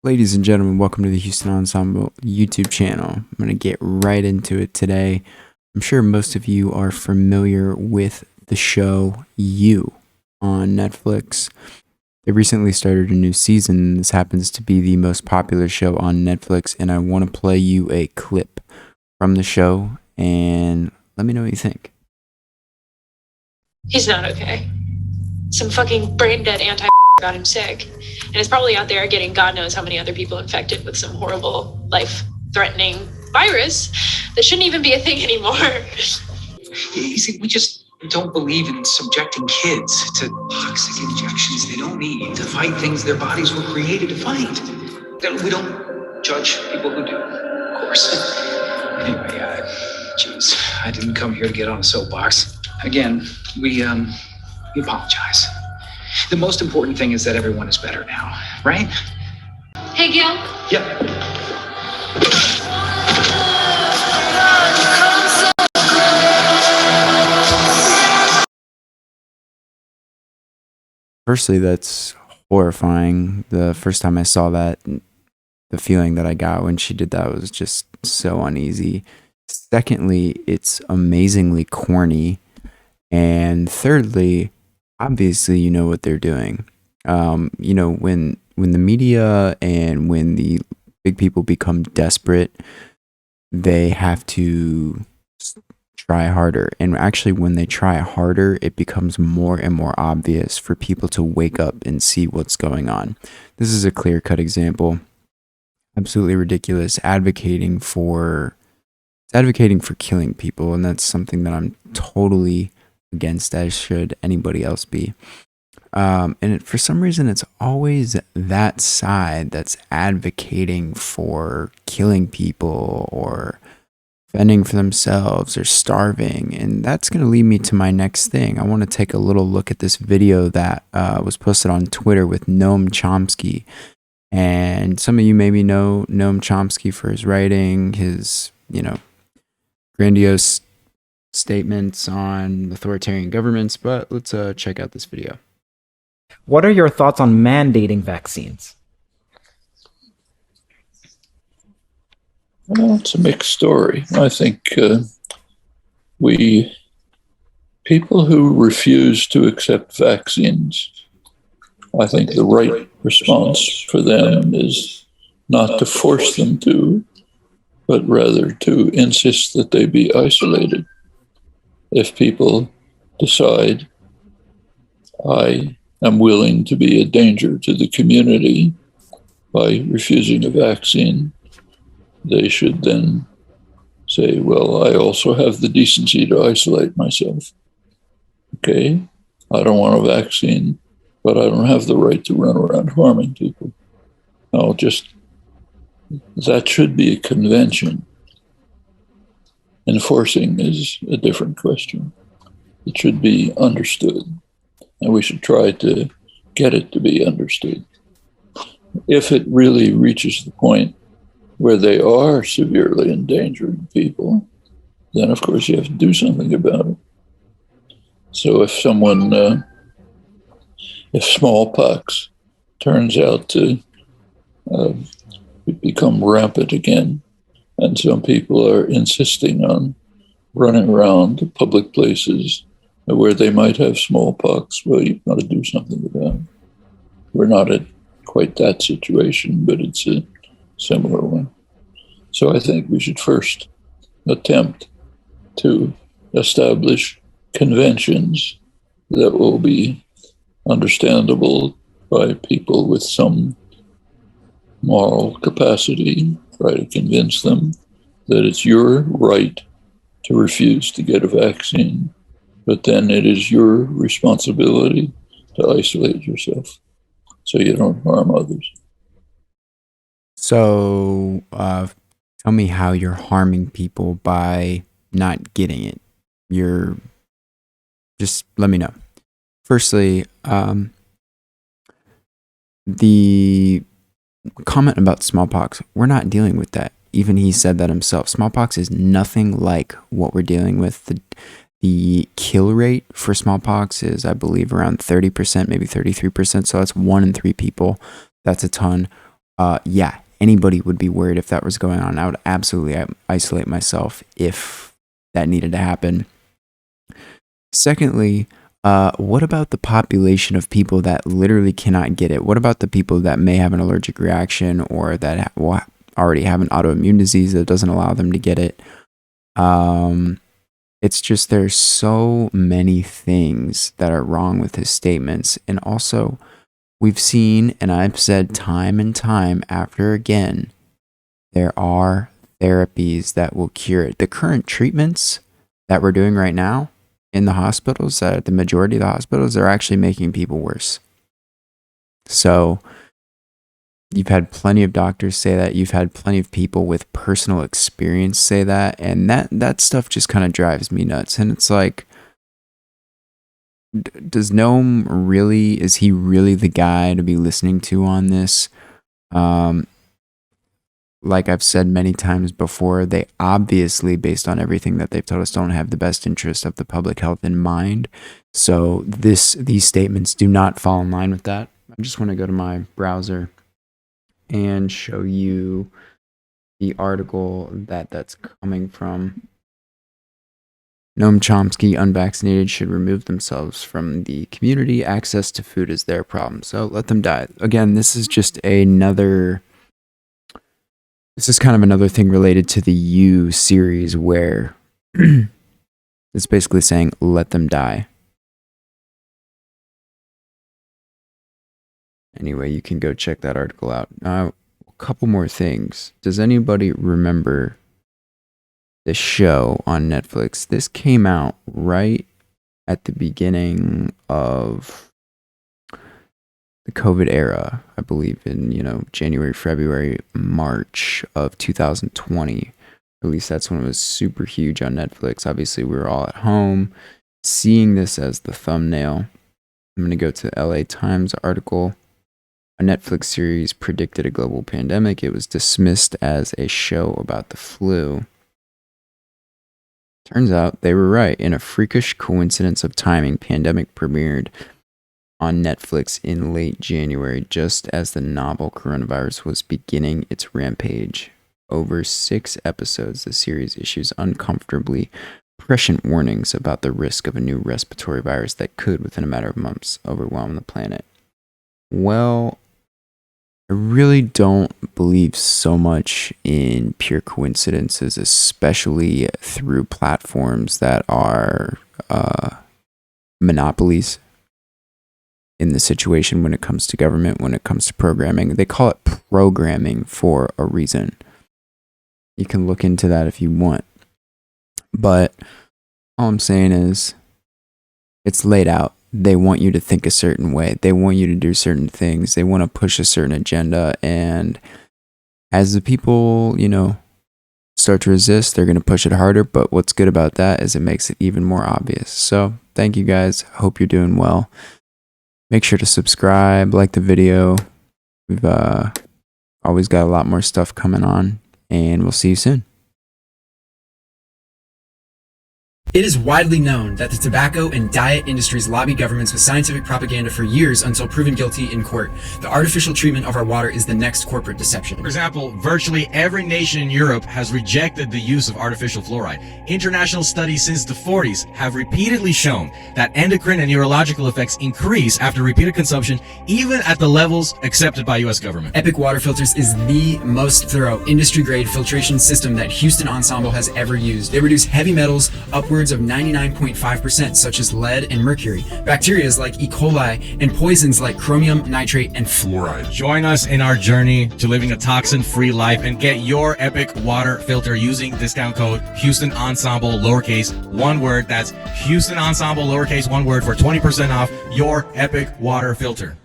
Ladies and gentlemen, welcome to the Houston Ensemble YouTube channel. I'm going to get right into it today. I'm sure most of you are familiar with the show You on Netflix. They recently started a new season. This happens to be the most popular show on Netflix, and I want to play you a clip from the show, and let me know what you think. He's not okay. Some fucking brain dead anti got him sick. And it's probably out there getting God knows how many other people infected with some horrible, life-threatening virus that shouldn't even be a thing anymore. You see, we just don't believe in subjecting kids to toxic injections they don't need to fight things their bodies were created to fight. We don't judge people who do, of course. Anyway, geez, I didn't come here to get on a soapbox. Again, we apologize. The most important thing is that everyone is better now, right? Hey, Gil. Yeah. Firstly, that's horrifying. The first time I saw that, the feeling that I got when she did that was just so uneasy. Secondly, it's amazingly corny. And thirdly, obviously, you know what they're doing. When the media and when the big people become desperate, they have to try harder. And actually, when they try harder, it becomes more and more obvious for people to wake up and see what's going on. This is a clear-cut example. Absolutely ridiculous. Advocating for killing people, and that's something that I'm totally against, as should anybody else be. For some reason, it's always that side that's advocating for killing people or fending for themselves or starving. And that's going to lead me to my next thing. I want to take a little look at this video that was posted on Twitter with Noam Chomsky. And some of you maybe know Noam Chomsky for his writing, his, grandiose statements on authoritarian governments, but let's check out this video. What are your thoughts on mandating vaccines? Well, it's a mixed story. I think people who refuse to accept vaccines, I think the right response for them is not to force them to, but rather to insist that they be isolated. If people decide, I am willing to be a danger to the community by refusing a vaccine, they should then say, well, I also have the decency to isolate myself. Okay, I don't want a vaccine, but I don't have the right to run around harming people. That should be a convention. Enforcing is a different question. It should be understood, and we should try to get it to be understood. If it really reaches the point where they are severely endangering people, then of course you have to do something about it. So if smallpox turns out to become rampant again, and some people are insisting on running around public places where they might have smallpox, well, you've got to do something about it. We're not at quite that situation, but it's a similar one. So I think we should first attempt to establish conventions that will be understandable by people with some moral capacity, try to convince them that it's your right to refuse to get a vaccine, but then it is your responsibility to isolate yourself so you don't harm others. So, tell me how you're harming people by not getting it. Just let me know. Firstly, the comment about smallpox, we're not dealing with that. Even he said that himself. Smallpox is nothing like what we're dealing with. The kill rate for smallpox is, I believe, around 30%, maybe 33%. So that's 1 in 3 people. That's a ton. yeah, anybody would be worried if that was going on. I would absolutely isolate myself if that needed to happen. Secondly, what about the population of people that literally cannot get it? What about the people that may have an allergic reaction or that already have an autoimmune disease that doesn't allow them to get it? It's just there's so many things that are wrong with his statements. And also, we've seen, and I've said time and time after again, there are therapies that will cure it. The current treatments that we're doing right now in the hospitals, the majority of the hospitals, are actually making people worse. So you've had plenty of doctors say that. You've had plenty of people with personal experience say that. And that stuff just kind of drives me nuts. And it's like, does Noam really, is he really the guy to be listening to on this? Like I've said many times before, they obviously, based on everything that they've told us, don't have the best interest of the public health in mind. So these statements do not fall in line with that. I just want to go to my browser and show you the article that's coming from. Noam Chomsky, unvaccinated should remove themselves from the community. Access to food is their problem, so let them die. Again, this is just another... This is kind of another thing related to the You series where it's basically saying, let them die. Anyway, you can go check that article out. Now, a couple more things. Does anybody remember the show on Netflix? This came out right at the beginning of the COVID era, I believe in, January, February, March of 2020. At least that's when it was super huge on Netflix. Obviously, we were all at home seeing this as the thumbnail. I'm going to go to the LA Times article. A Netflix series predicted a global pandemic. It was dismissed as a show about the flu. Turns out they were right. In a freakish coincidence of timing, pandemic premiered on Netflix in late January, just as the novel coronavirus was beginning its rampage. Over 6 episodes, the series issues uncomfortably prescient warnings about the risk of a new respiratory virus that could, within a matter of months, overwhelm the planet. Well, I really don't believe so much in pure coincidences, especially through platforms that are monopolies. In the situation when it comes to government, when it comes to programming. They call it programming for a reason. You can look into that if you want. But all I'm saying is, it's laid out. They want you to think a certain way. They want you to do certain things. They want to push a certain agenda. And as the people, start to resist, they're going to push it harder. But what's good about that is it makes it even more obvious. So thank you guys. Hope you're doing well. Make sure to subscribe, like the video. We've always got a lot more stuff coming on, and we'll see you soon. It is widely known that the tobacco and diet industries lobby governments with scientific propaganda for years until proven guilty in court. The artificial treatment of our water is the next corporate deception. For example, virtually every nation in Europe has rejected the use of artificial fluoride. International studies since the 40s have repeatedly shown that endocrine and neurological effects increase after repeated consumption, even at the levels accepted by U.S. government. Epic Water Filters is the most thorough industry-grade filtration system that Houston Ensemble has ever used. They reduce heavy metals upwards of 99.5%, such as lead and mercury, bacteria like E. coli, and poisons like chromium, nitrate, and fluoride. Join us in our journey to living a toxin-free life and get your Epic Water Filter using discount code Houston Ensemble, lowercase, one word. That's Houston Ensemble, lowercase, one word, for 20% off your Epic Water Filter.